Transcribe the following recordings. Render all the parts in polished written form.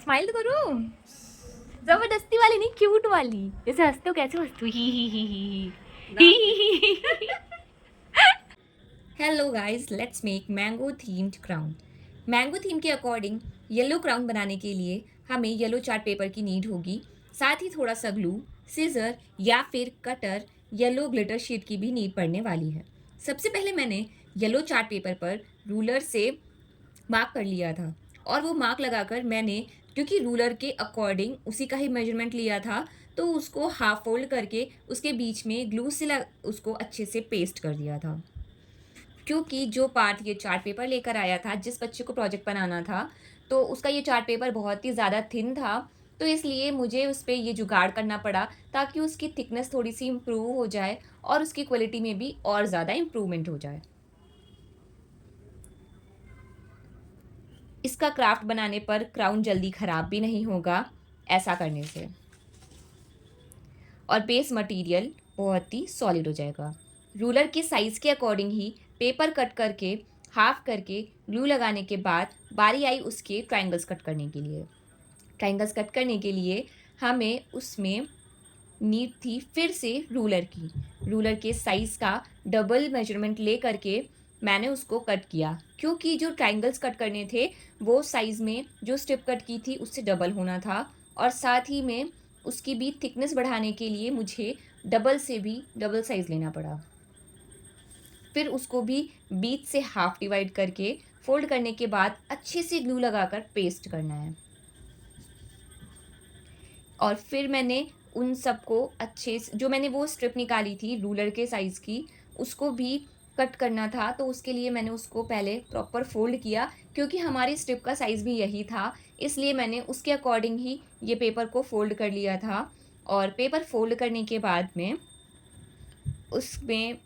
Smile तो करो, जबरदस्ती वाली नहीं, क्यूट वाली। जैसे हंसते हो कैसे हंसते हो, ही। Hello guys, let's make mango themed crown. Mango theme के अकॉर्डिंग येलो क्राउन बनाने के लिए हमें येलो चार्ट पेपर की नीड होगी। साथ ही थोड़ा सा ग्लू, सीजर या फिर कटर, येलो ग्लिटर शीट की भी नीड पड़ने वाली है। सबसे पहले मैंने येलो चार्ट पेपर पर रूलर से मार्क कर लिया था, और वो मार्क लगाकर मैंने, क्योंकि रूलर के अकॉर्डिंग उसी का ही मेजरमेंट लिया था, तो उसको हाफ फोल्ड करके उसके बीच में ग्लू से उसको अच्छे से पेस्ट कर दिया था। क्योंकि जो पार्ट ये चार्ट पेपर लेकर आया था, जिस बच्चे को प्रोजेक्ट बनाना था, तो उसका ये चार्ट पेपर बहुत ही ज़्यादा थिन था, तो इसलिए मुझे उस पे ये जुगाड़ करना पड़ा ताकि उसकी थिकनेस थोड़ी-सी इम्प्रूव हो जाए और उसकी क्वालिटी में भी और ज़्यादा इम्प्रूवमेंट हो जाए। इसका क्राफ्ट बनाने पर क्राउन जल्दी ख़राब भी नहीं होगा ऐसा करने से, और बेस मटेरियल बहुत ही सॉलिड हो जाएगा। रूलर के साइज़ के अकॉर्डिंग ही पेपर कट करके हाफ करके ग्लू लगाने के बाद बारी आई उसके ट्रायंगल्स कट करने के लिए। ट्रायंगल्स कट करने के लिए हमें उसमें नीड थी फिर से रूलर की। रूलर के साइज़ का डबल मेजरमेंट ले करके मैंने उसको कट किया, क्योंकि जो ट्रायंगल्स कट करने थे वो साइज़ में जो स्ट्रिप कट की थी उससे डबल होना था, और साथ ही में उसकी भी थिकनेस बढ़ाने के लिए मुझे डबल से भी डबल साइज़ लेना पड़ा। फिर उसको भी बीच से हाफ डिवाइड करके फोल्ड करने के बाद अच्छे से ग्लू लगाकर पेस्ट करना है, और फिर मैंने उन सबको अच्छे से, जो मैंने वो स्ट्रिप निकाली थी रूलर के साइज़ की, उसको भी कट करना था, तो उसके लिए मैंने उसको पहले प्रॉपर फ़ोल्ड किया, क्योंकि हमारी स्ट्रिप का साइज़ भी यही था, इसलिए मैंने उसके अकॉर्डिंग ही ये पेपर को फ़ोल्ड कर लिया था। और पेपर फ़ोल्ड करने के बाद में उसमें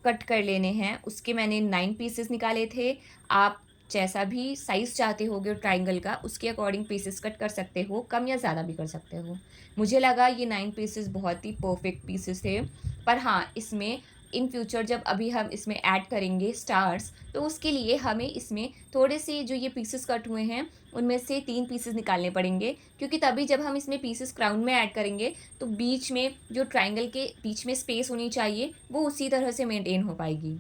कट कर लेने हैं। उसके मैंने 9 पीसेस निकाले थे। आप जैसा भी साइज़ चाहते होगे ट्रायंगल का, उसके अकॉर्डिंग पीसेस कट कर सकते हो, कम या ज़्यादा भी कर सकते हो। मुझे लगा ये 9 पीसेस बहुत ही परफेक्ट पीसेस थे। पर हाँ, इसमें इन फ्यूचर जब अभी हम इसमें ऐड करेंगे स्टार्स, तो उसके लिए हमें इसमें थोड़े से जो ये पीसेस कट हुए हैं, उनमें से 3 पीसेस निकालने पड़ेंगे, क्योंकि तभी जब हम इसमें पीसेस क्राउन में ऐड करेंगे, तो बीच में जो ट्रायंगल के बीच में स्पेस होनी चाहिए, वो उसी तरह से मेंटेन हो पाएगी।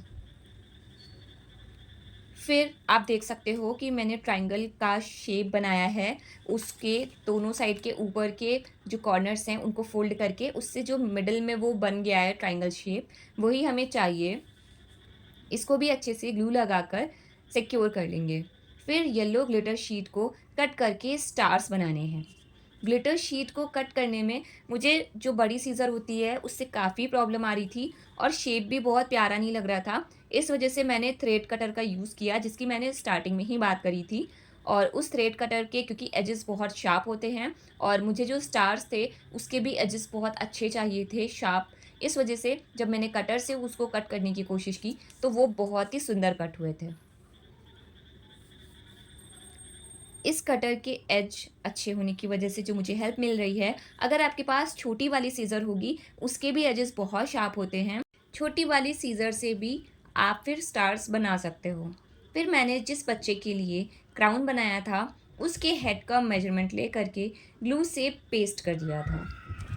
फिर आप देख सकते हो कि मैंने ट्रायंगल का शेप बनाया है। उसके दोनों साइड के ऊपर के जो कॉर्नर्स हैं उनको फ़ोल्ड करके उससे जो मिडल में वो बन गया है ट्रायंगल शेप, वही हमें चाहिए। इसको भी अच्छे से ग्लू लगाकर सिक्योर कर लेंगे। फिर येलो ग्लिटर शीट को कट करके स्टार्स बनाने हैं। ग्लिटर शीट को कट करने में मुझे जो बड़ी सीज़र होती है उससे काफ़ी प्रॉब्लम आ रही थी, और शेप भी बहुत प्यारा नहीं लग रहा था। इस वजह से मैंने थ्रेड कटर का यूज़ किया, जिसकी मैंने स्टार्टिंग में ही बात करी थी। और उस थ्रेड कटर के, क्योंकि एजेस बहुत शार्प होते हैं, और मुझे जो स्टार्स थे उसके भी एजेस बहुत अच्छे चाहिए थे, शार्प। इस वजह से जब मैंने कटर से उसको कट करने की कोशिश की, तो वो बहुत ही सुंदर कट हुए थे। इस कटर के एज अच्छे होने की वजह से जो मुझे हेल्प मिल रही है, अगर आपके पास छोटी वाली सीज़र होगी, उसके भी एजेस बहुत शार्प होते हैं। छोटी वाली सीज़र से भी आप फिर स्टार्स बना सकते हो। फिर मैंने जिस बच्चे के लिए क्राउन बनाया था, उसके हेड का मेजरमेंट ले करके ग्लू से पेस्ट कर दिया था।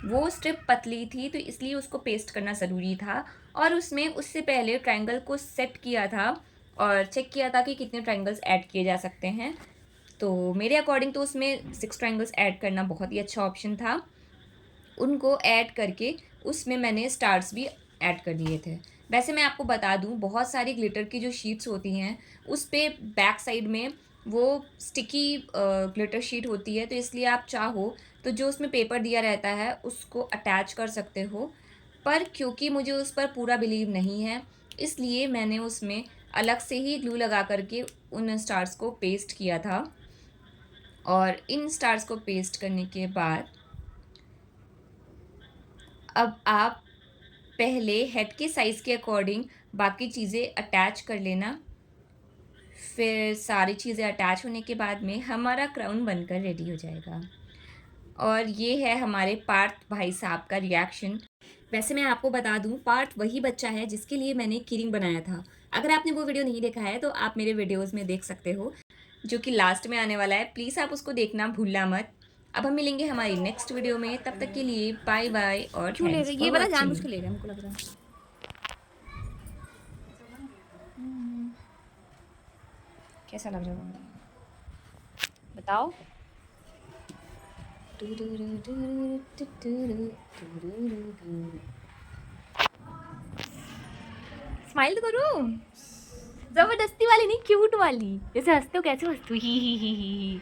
वो स्ट्रिप पतली थी, तो इसलिए उसको पेस्ट करना ज़रूरी था, और उसमें उससे पहले ट्रायंगल को सेट किया था और चेक किया था कि कितने ट्रायंगल्स ऐड किए जा सकते हैं। तो मेरे अकॉर्डिंग तो उसमें 6 ट्रायंगल्स ऐड करना बहुत ही अच्छा ऑप्शन था। उनको ऐड करके उसमें मैंने स्टार्स भी ऐड कर दिए थे। वैसे मैं आपको बता दूँ, बहुत सारी ग्लिटर की जो शीट्स होती हैं, उस पे बैक साइड में वो स्टिकी ग्लिटर शीट होती है, तो इसलिए आप चाहो तो जो उसमें पेपर दिया रहता है उसको अटैच कर सकते हो। पर क्योंकि मुझे उस पर पूरा बिलीव नहीं है, इसलिए मैंने उसमें अलग से ही ग्लू लगा कर के उन स्टार्स को पेस्ट किया था। और इन स्टार्स को पेस्ट करने के बाद अब आप पहले हेड के साइज़ के अकॉर्डिंग बाकी चीज़ें अटैच कर लेना। फिर सारी चीज़ें अटैच होने के बाद में हमारा क्राउन बनकर रेडी हो जाएगा। और ये है हमारे पार्थ भाई साहब का रिएक्शन। वैसे मैं आपको बता दूँ, पार्थ वही बच्चा है जिसके लिए मैंने कीरिंग बनाया था। अगर आपने वो वीडियो नहीं देखा है तो आप मेरे वीडियोज़ में देख सकते हो। जो कि लास्ट में आने वाला है। प्लीज़ आप उसको देखना भूलना मत। अब हम मिलेंगे हमारी नेक्स्ट वीडियो में, तब तक के लिए बाय बाय और क्यों ले थैंक्स रहे फॉर ये वाला वॉचिंग। जानबूझ के ले रहे हैं मेरे को लग रहा है। कैसा लग रहा है? बताओ। स्माइल तो करो, जबरदस्ती वाली नहीं, क्यूट वाली, जैसे हंसते हो कैसे हंसते हो, ही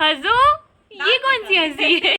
हंसो। ये कौन सी हंसी है?